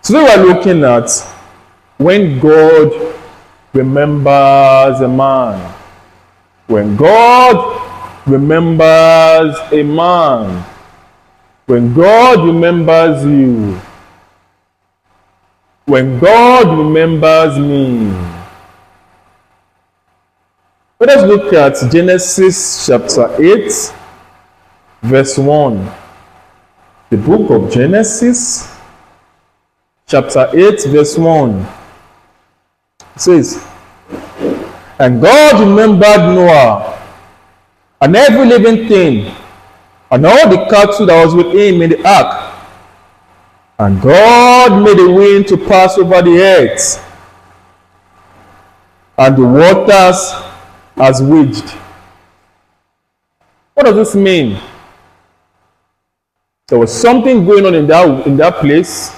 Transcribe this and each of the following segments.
Today we're looking at when God remembers a man. When God remembers a man. When God remembers you. When God remembers me. Let us look at Genesis chapter 8, verse 1. The book of Genesis, chapter 8, verse 1. It says, "And God remembered Noah, and every living thing, and all the cattle that was with him in the ark. And God made the wind to pass over the earth, and the waters as waged." What does this mean? There was something going on in that place.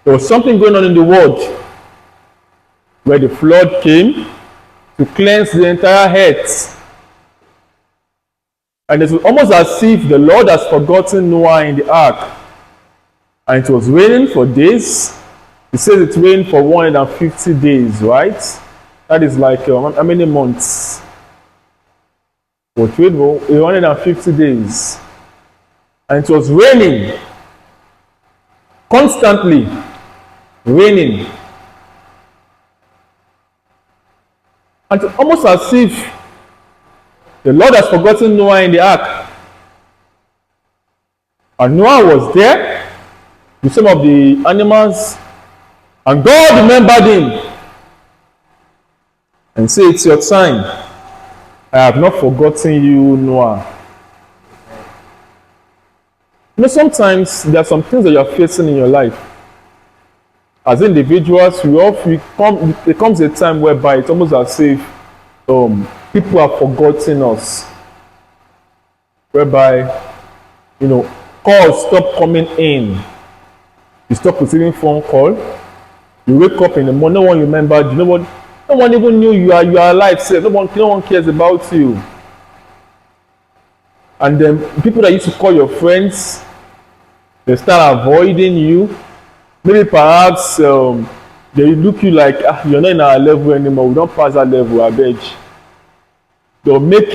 There was something going on in the world where the flood came to cleanse the entire earth. And it's almost as if the Lord has forgotten Noah in the ark. And it was raining for days. It says it rained for 150 days, right? That is like how many months? It rained for 150 days. And it was raining. Constantly raining. And it's almost as if the Lord has forgotten Noah in the ark. And Noah was there with some of the animals. And God remembered him and said, "It's your time. I have not forgotten you, Noah." You know, sometimes there are some things that you are facing in your life. As individuals, there comes a time whereby it's almost as if people have forgotten us. Whereby, calls stop coming in. You stop receiving phone call. You wake up in the morning, no one remembered you. No one even knew you are alive. No one cares about you. And then people that used to call your friends, they start avoiding you. Maybe perhaps they look you like, you're not in our level anymore. We don't pass that level, I beg. They'll make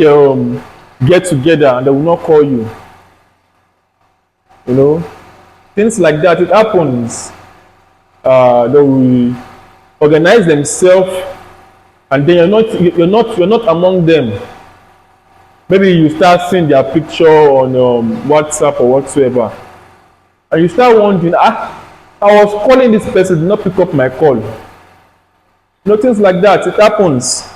get together and they will not call you. Things like that. It happens. They will organize themselves, and then you're not among them. Maybe you start seeing their picture on WhatsApp or whatsoever, and you start wondering, I was calling this person, did not pick up my call. Things like that. It happens.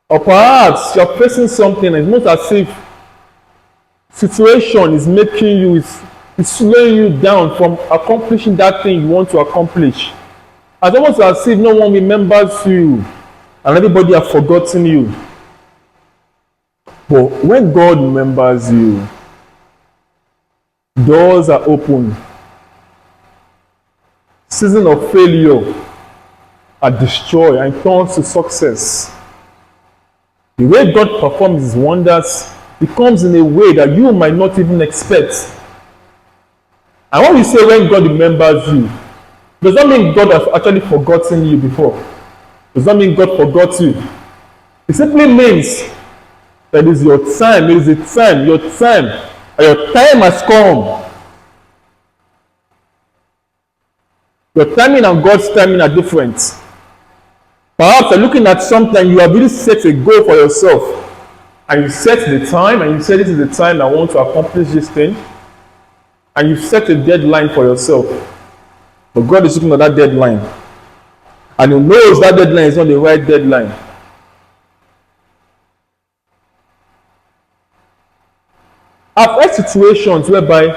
Or perhaps you're facing something, and it's not as if situation is making you, it's slowing you down from accomplishing that thing you want to accomplish. It's almost as if no one remembers you and everybody has forgotten you. But when God remembers you, doors are open. Season of failure are destroyed and turns to success. The way God performs His wonders, it comes in a way that you might not even expect. And when we say when God remembers you, does that mean God has actually forgotten you before? Does that mean God forgot you? It simply means that it is your time, it is the time, your time, and your time has come. Your timing and God's timing are different. Perhaps you're looking at something, you have really set a goal for yourself. And you set the time, and you say, this is the time I want to accomplish this thing. And you set a deadline for yourself. But God is looking at that deadline. And He knows that deadline is not the right deadline. I've had situations whereby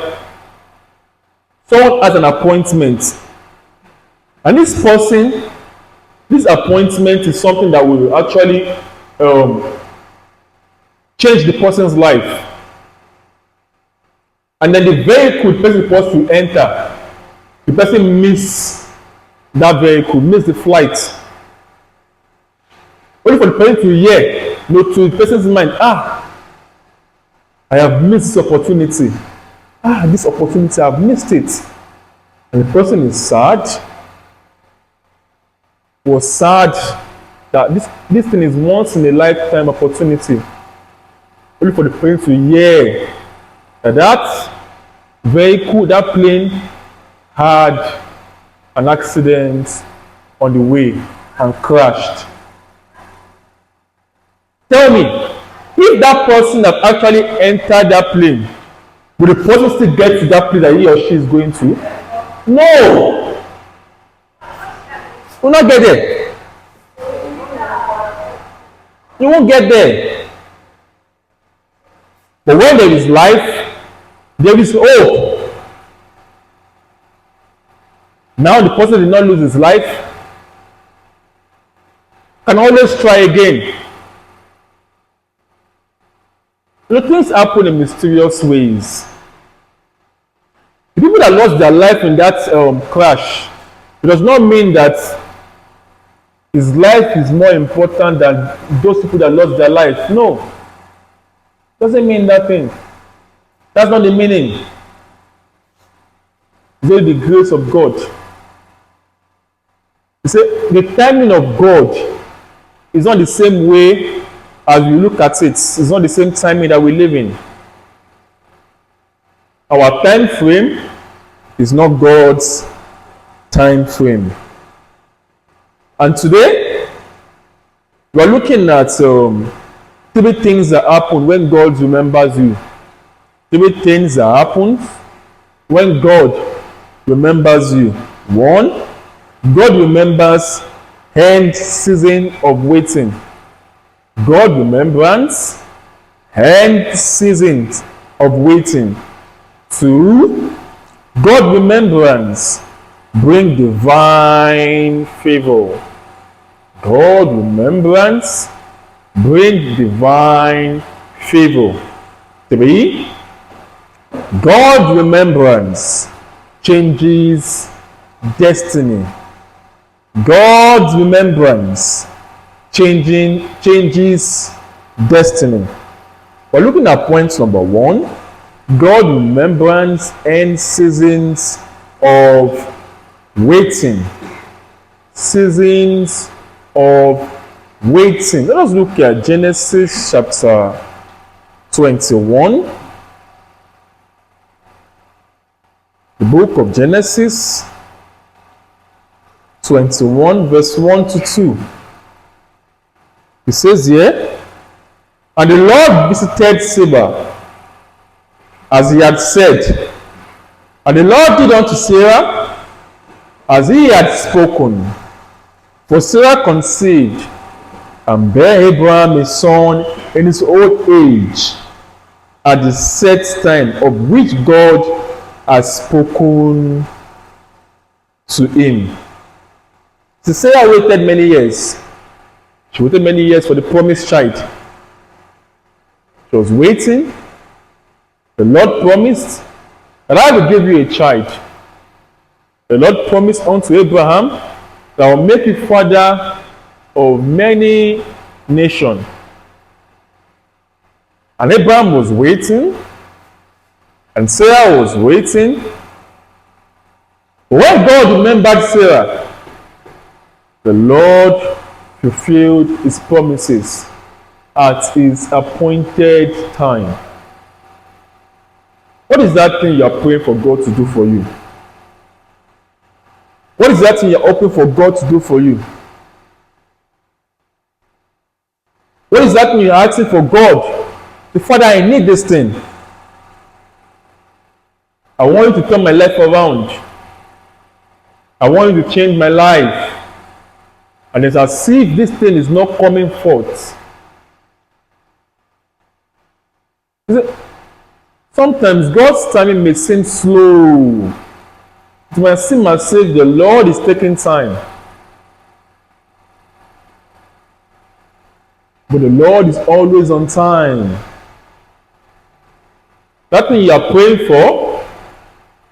someone has an appointment. And this person, this appointment is something that will actually change the person's life. And then the vehicle the person is supposed to enter, the person misses that vehicle, misses the flight. Only for the person to hear, to the person's mind, I have missed this opportunity. this opportunity, I've missed it. And the person is sad, was sad that this thing is once in a lifetime opportunity. Only for the person to hear that vehicle, that plane had an accident on the way and crashed. Tell me, if that person had actually entered that plane, will the person still get to that place that he or she is going to? No! Will not get there. You won't get there. But when there is life, there is hope. Now the person did not lose his life, can always try again. The things happen in mysterious ways. The people that lost their life in that crash, it does not mean that his life is more important than those people that lost their life. No. It doesn't mean that thing. That's not the meaning. It's only the grace of God. You see, the timing of God is not the same way as we look at it. It's not the same timing that we live in. Our time frame is not God's time frame. And today, we are looking at 3 things that happen when God remembers you. 3 things that happen when God remembers you. 1, God remembers end season of waiting. God remembrance, end seasons of waiting. 2, God remembrance bring divine favor. God remembrance bring divine favor. 3, God remembrance changes destiny. God's remembrance changes destiny. We're looking at point number 1. God remembrance ends seasons of waiting. Seasons of waiting. Let us look at Genesis chapter 21. The book of Genesis 21 verse 1 to 2. It says here, and the Lord visited Favour, as he had said, and the Lord did unto Sarah as he had spoken. For Sarah conceived and bare Abraham a son in his old age, at the set time of which God had spoken to him. So Sarah waited many years. She waited many years for the promised child. She was waiting. The Lord promised that I will give you a child. The Lord promised unto Abraham that I will make you father of many nations. And Abraham was waiting, and Sarah was waiting. But when God remembered Sarah, the Lord fulfilled his promises at his appointed time. What is that thing you are praying for God to do for you? What is that thing you are hoping for God to do for you? What is that thing you are asking for God? Father, I need this thing. I want you to turn my life around. I want you to change my life. And it's as if this thing is not coming forth. Sometimes God's timing may seem slow. It might seem as if the Lord is taking time. But the Lord is always on time. That thing you are praying for,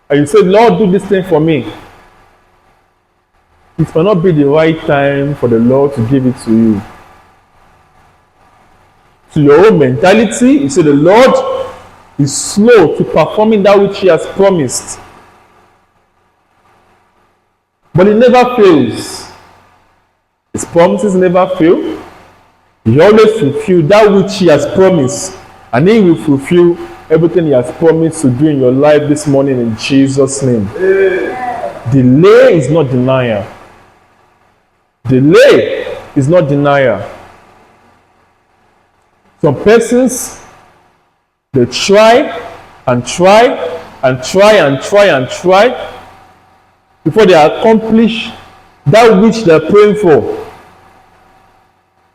and you say, Lord, do this thing for me. It may not be the right time for the Lord to give it to you. To your own mentality, you say, the Lord, is slow to performing that which he has promised. But he never fails. His promises never fail. He always fulfills that which he has promised. And he will fulfill everything he has promised to do in your life this morning in Jesus' name. Delay is not denial. Delay is not denial. Some persons, they try and try and try and try and try before they accomplish that which they're praying for.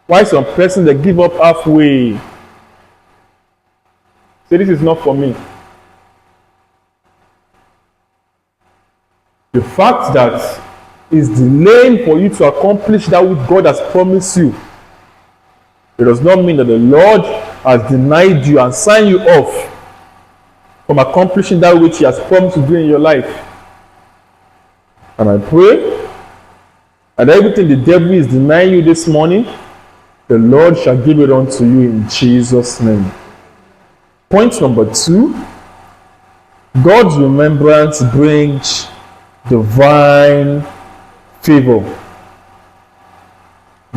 Why some persons, they give up halfway? Say, this is not for me. The fact that is delaying for you to accomplish that which God has promised you, it does not mean that the Lord has denied you and signed you off from accomplishing that which he has promised to do in your life. And I pray that everything the devil is denying you this morning, the Lord shall give it unto you in Jesus' name. Point number 2, God's remembrance brings divine favor.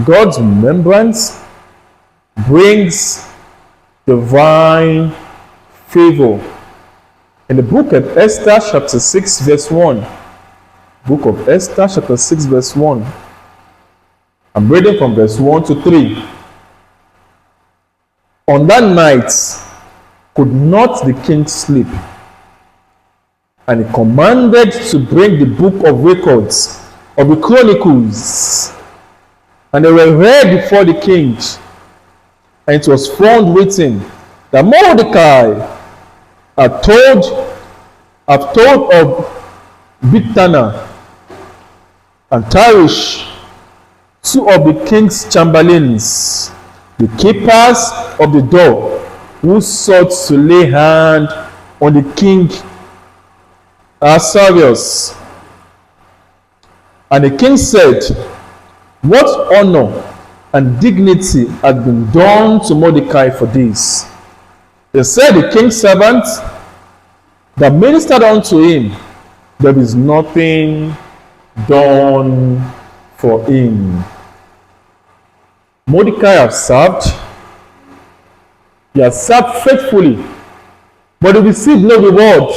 God's remembrance brings divine favor. In the book of Esther, chapter 6, verse 1. Book of Esther, chapter 6, verse 1. I'm reading from verse 1 to 3. On that night could not the king sleep, and he commanded to bring the book of records of the chronicles, and they were read before the king. And it was found written that Mordecai had told of Bigthana and Tarish, two of the king's chamberlains, the keepers of the door, who sought to lay hand on the king Ahasuerus. And the king said, what honor and dignity had been done to Mordecai for this? They said, the king's servant that ministered unto him, there is nothing done for him. Mordecai has served. He has served faithfully, but he received no reward.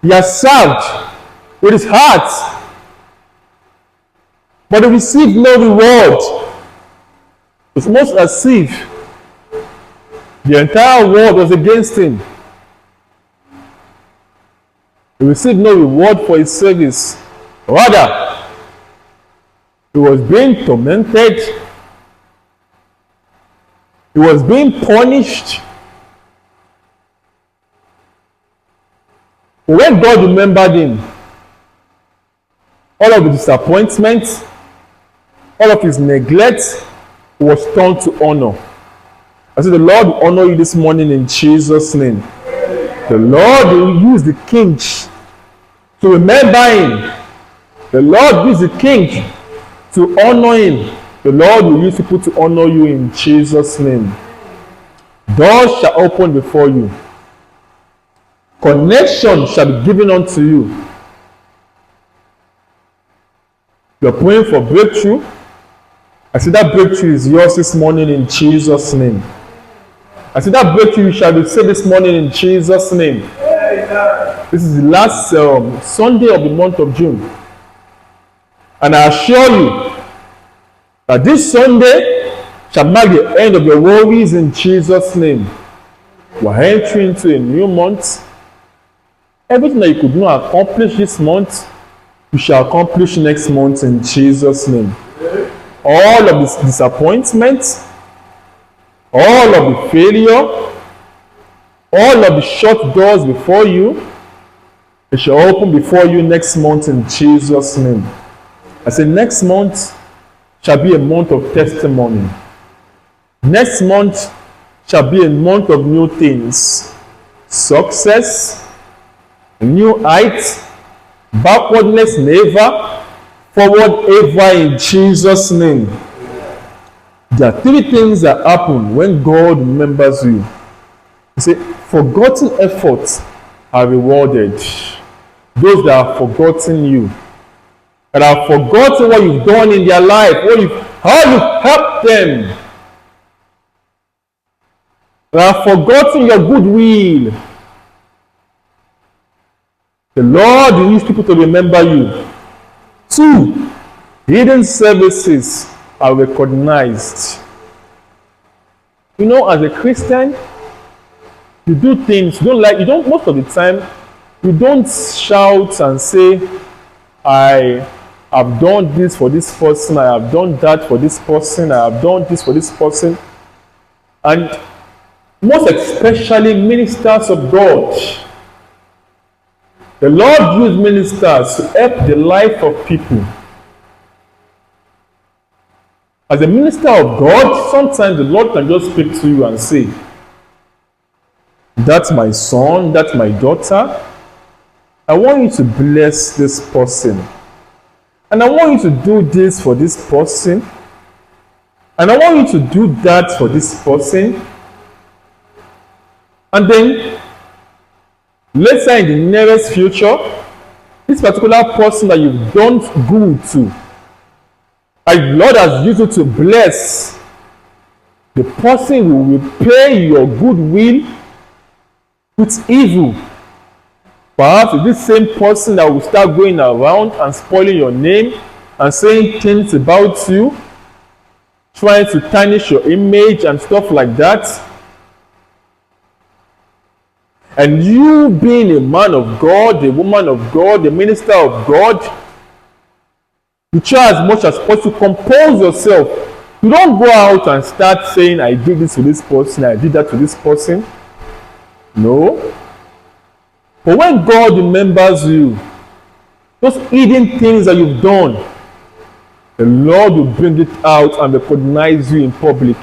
He has served with his heart, but he received no reward. It's almost as if the entire world was against him. He received no reward for his service. Rather, he was being tormented. He was being punished. But when God remembered him, all of the disappointments, all of his neglect was turned to honor. I said, the Lord will honor you this morning in Jesus' name. The Lord will use the king to remember him. The Lord will use the king to honor him. The Lord will use people to honor you in Jesus' name. Doors shall open before you. Connection shall be given unto you. You're praying for breakthrough. I see that breakthrough is yours this morning in Jesus' name. I see that breakthrough you shall receive this morning in Jesus' name. This is the last Sunday of the month of June. And I assure you that this Sunday shall mark the end of your worries in Jesus' name. We're entering into a new month. Everything that you could not accomplish this month, you shall accomplish next month in Jesus' name. All of this disappointment, all of the failure, all of the shut doors before you, it shall open before you next month in Jesus' name. I say next month shall be a month of testimony. Next month shall be a month of new things. Success, new heights, backwardness never, forward ever in Jesus' name. There are three things that happen when God remembers you. He said, forgotten efforts are rewarded. Those that have forgotten you, that have forgotten what you've done in their life, how you've helped them, that have forgotten your goodwill. The Lord will use people to remember you. 2, hidden services are recognized. You know, as a Christian, you do things most of the time, you don't shout and say, I have done this for this person, I have done that for this person, I have done this for this person. And most especially ministers of God. The Lord used ministers to help the life of people. As a minister of God, sometimes the Lord can just speak to you and say, that's my son, that's my daughter. I want you to bless this person. And I want you to do this for this person. And I want you to do that for this person. And then, later in the nearest future, this particular person that you've done good to, and the Lord has used you to bless, the person will repay your goodwill with evil. Perhaps it's this same person that will start going around and spoiling your name and saying things about you, trying to tarnish your image and stuff like that. And you being a man of God, a woman of God, a minister of God, you try as much as possible to compose yourself. You don't go out and start saying, I did this to this person, I did that to this person. No. But when God remembers you, those hidden things that you've done, the Lord will bring it out and recognize you in public.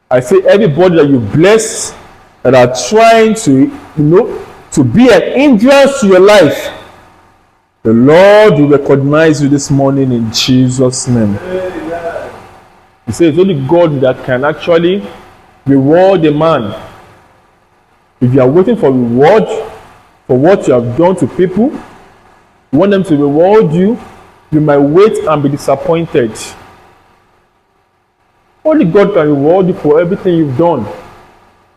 I say everybody that you bless, that are trying to, to be an hindrance to your life, the Lord will recognize you this morning in Jesus' name. He says it's only God that can actually reward a man. If you are waiting for reward for what you have done to people, you want them to reward you, you might wait and be disappointed. Only God can reward you for everything you've done.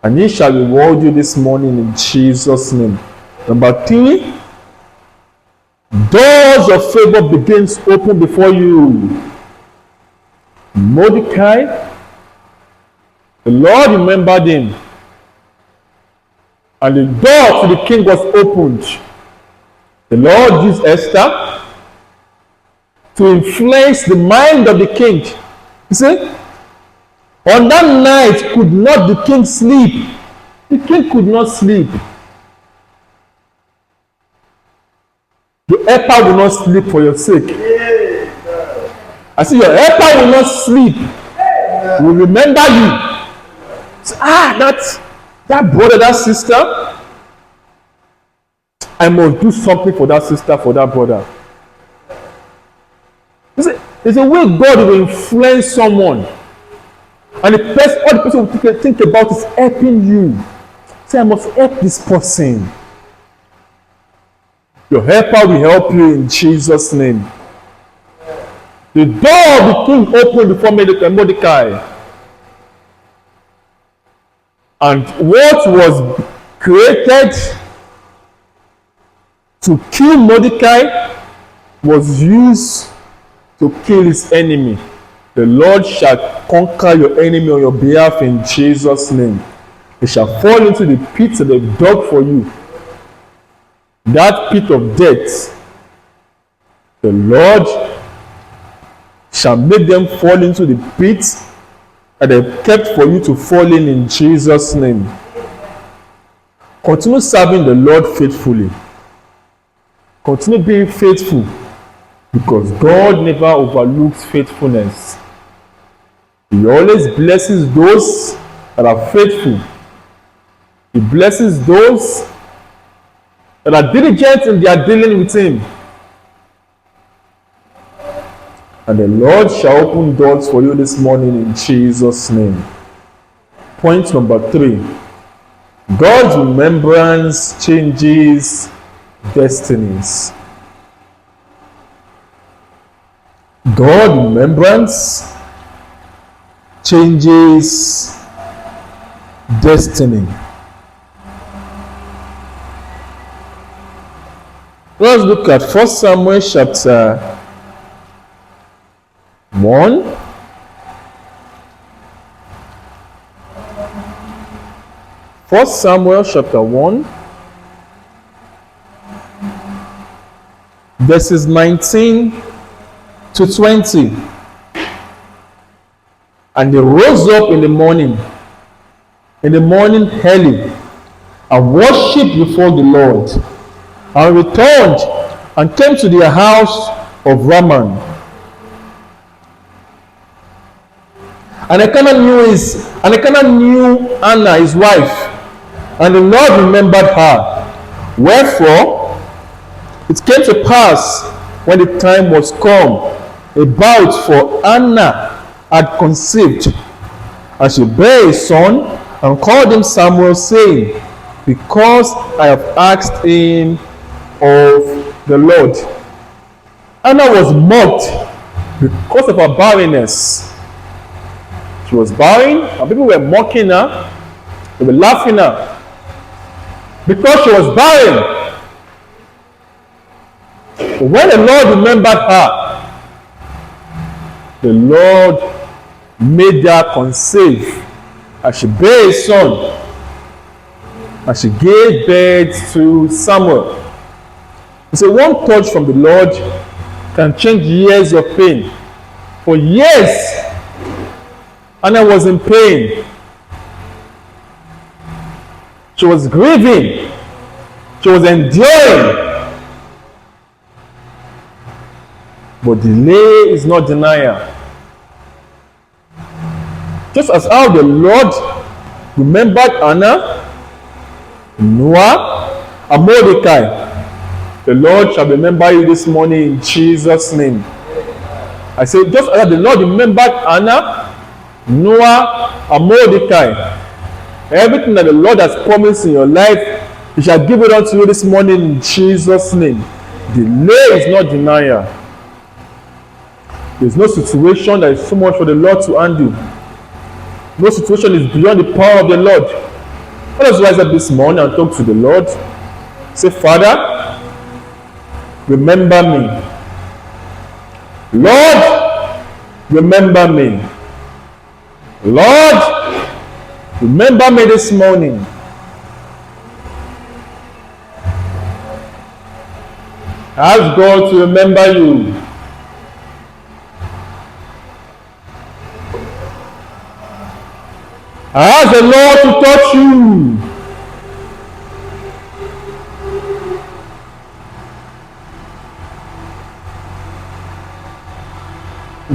And He shall reward you this morning in Jesus' name. Number 3, doors of favor begins to open before you. Mordecai, the Lord remembered him. And the door to the king was opened. The Lord used Esther to influence the mind of the king. You see? On that night could not the king sleep. The king could not sleep. Your helper will not sleep for your sake. I say your helper will not sleep. Will remember you. So, that brother, that sister, I must do something for that sister, for that brother. There's a way God will influence someone. And all the person will think about is helping you. Say, I must help this person. Your helper will help you in Jesus' name. The door of the king opened before Mordecai. And what was created to kill Mordecai was used to kill his enemy. The Lord shall conquer your enemy on your behalf in Jesus' name. They shall fall into the pit that they've dug for you. That pit of death, the Lord shall make them fall into the pit that they've kept for you to fall in Jesus' name. Continue serving the Lord faithfully. Continue being faithful, because God never overlooks faithfulness. He always blesses those that are faithful. He blesses those that are diligent in their dealing with Him. And the Lord shall open doors for you this morning in Jesus' name. Point number 3. God's remembrance changes destinies. God's remembrance changes destiny. Let's look at 1 Samuel chapter 1. First Samuel chapter 1, verses 19 to 20. And they rose up in the morning early, and worshipped before the Lord, and returned and came to their house of Ramah. And Elkanah knew Anna, his wife, and the Lord remembered her. Wherefore, it came to pass, when the time was come about for Anna had conceived, and she bare a son, and called him Samuel, saying, Because I have asked him of the Lord. Anna was mocked because of her barrenness. She was barren, and people were mocking her. They were laughing at her because she was barren. But when the Lord remembered her, the Lord made her conceive, and she bare a son, and she gave birth to Samuel. So one touch from the Lord can change years of pain. For years, Anna was in pain. She was grieving. She was enduring. But delay is not denial. Just as how the Lord remembered Anna, Noah, and Mordecai, the Lord shall remember you this morning in Jesus' name. I say, just as the Lord remembered Anna, Noah, and Mordecai, everything that the Lord has promised in your life, He shall give it unto you this morning in Jesus' name. Delay is not denial. There is no situation that is so much for the Lord to undo. No situation is beyond the power of the Lord. Let us rise up this morning and talk to the Lord. Say, Father, remember me. Lord, remember me. Lord, remember me this morning. Ask God to remember you. Ask the Lord to touch you.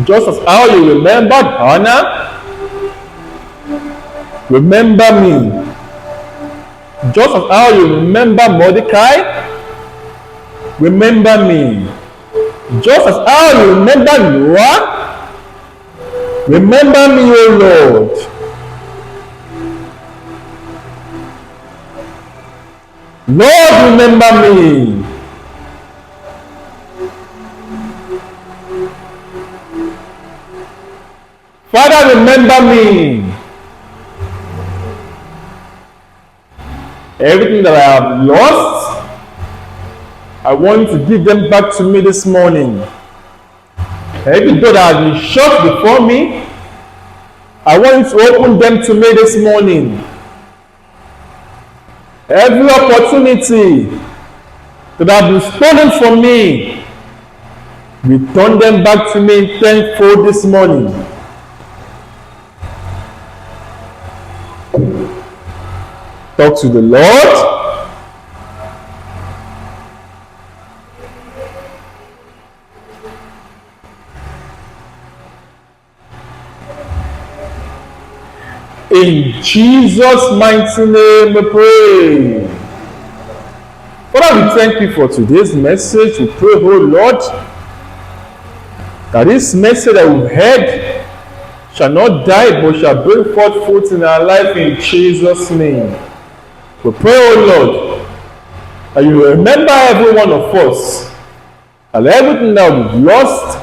Just as how you remembered Hannah, remember me. Just as how you remember Mordecai, remember me. Just as how you remember Noah, remember me, O Lord. Lord, remember me. Father, remember me. Everything that I have lost, I want to give them back to me this morning. Every door that has been shut before me, I want to open them to me this morning. Every opportunity that has been stolen from me, return them back to me tenfold this morning. Talk to the Lord. In Jesus' mighty name we pray. Father, we thank you for today's message. We pray, oh Lord, that this message that we've heard shall not die but shall bring forth fruit in our life in Jesus' name. We pray, oh Lord, that you will remember every one of us, and everything that we've lost,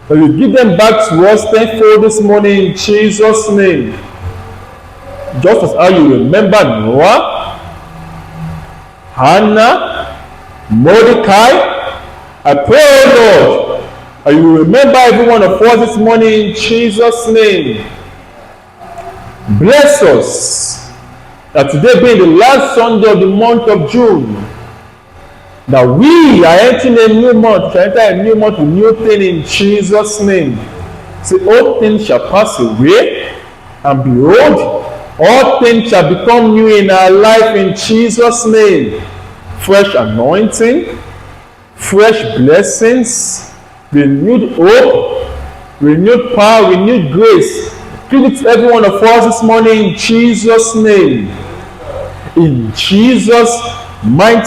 that you give them back to us tenfold this morning in Jesus' name. Just as how you remember Noah, Hannah, Mordecai, I pray, oh Lord, that you will remember every one of us this morning in Jesus' name. Bless us, that today being the last Sunday of the month of June, that we are entering a new month, shall enter a new month with new thing in Jesus' name. Say, all things shall pass away, and behold, all things shall become new in our life in Jesus' name. Fresh anointing, fresh blessings, renewed hope, renewed power, renewed grace. Give it to every one of us this morning in Jesus' name. In Jesus' mighty